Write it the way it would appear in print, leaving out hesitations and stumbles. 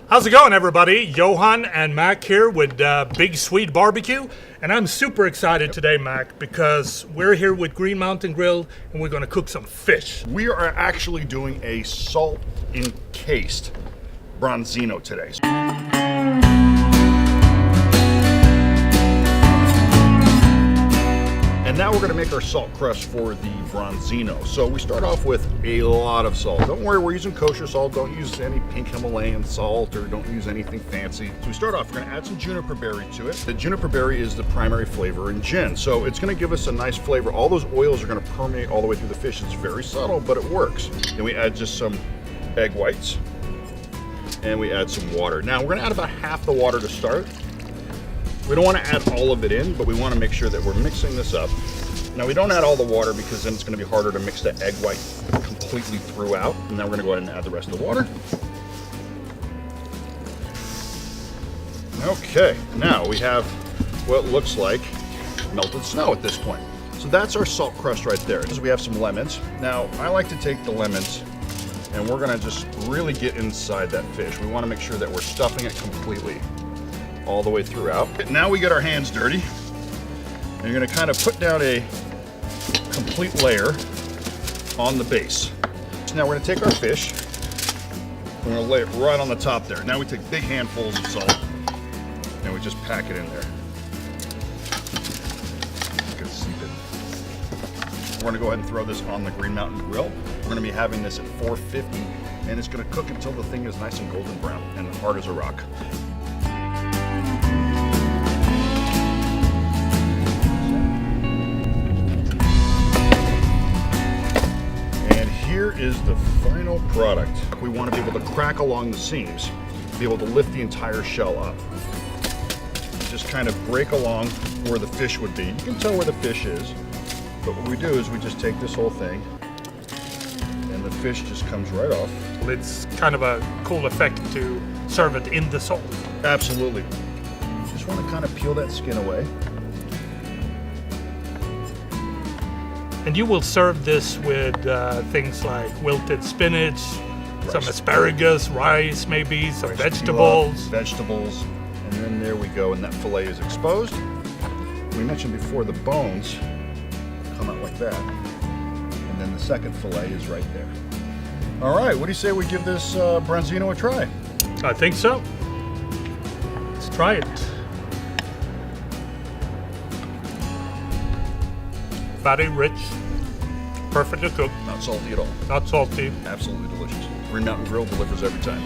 How's it going, everybody? Johan and Mac here with Big Swede Barbecue, and I'm super excited today, Mac, because we're here with Green Mountain Grill, and we're going to cook some fish. We are actually doing a salt encased Branzino today. And now we're going to make our salt crust for the Branzino. So we start off with a lot of salt. Don't worry, we're using kosher salt. Don't use any pink Himalayan salt or don't use anything fancy. So we start off, we're going to add some juniper berry to it. The juniper berry is the primary flavor in gin. So it's going to give us a nice flavor. All those oils are going to permeate all the way through the fish. It's very subtle, but it works. Then we add just some egg whites and we add some water. Now we're going to add about half the water to start. We don't want to add all of it in, but we want to make sure that we're mixing this up. Now we don't add all the water because then it's going to be harder to mix the egg white completely throughout. And now we're going to go ahead and add the rest of the water. Okay, now we have what looks like melted snow at this point. So that's our salt crust right there. We have some lemons. Now I like to take the lemons and we're going to just really get inside that fish. We want to make sure that we're stuffing it completely all the way throughout. Now we get our hands dirty. And you're going to kind of put down a complete layer on the base. So now we're going to take our fish and we're going to lay it right on the top there. Now we take big handfuls of salt and we just pack it in there. It's going to seep in. We're going to go ahead and throw this on the Green Mountain Grill. We're going to be having this at 450 and it's going to cook until the thing is nice and golden brown and hard as a rock. Here is the final product. We want to be able to crack along the seams, be able to lift the entire shell up. Just kind of break along where the fish would be. You can tell where the fish is, but what we do is we just take this whole thing and the fish just comes right off. It's kind of a cool effect to serve it in the salt. Absolutely. Just want to kind of peel that skin away. And you will serve this with things like wilted spinach, some asparagus, rice maybe, some vegetables. Vegetables, and then there we go, and that fillet is exposed. We mentioned before the bones come out like that, and then the second fillet is right there. All right, what do you say we give this Branzino a try? I think so. Let's try it. Fatty, rich, perfectly cooked. Not salty at all. Not salty. Absolutely delicious. Green Mountain Grill delivers every time.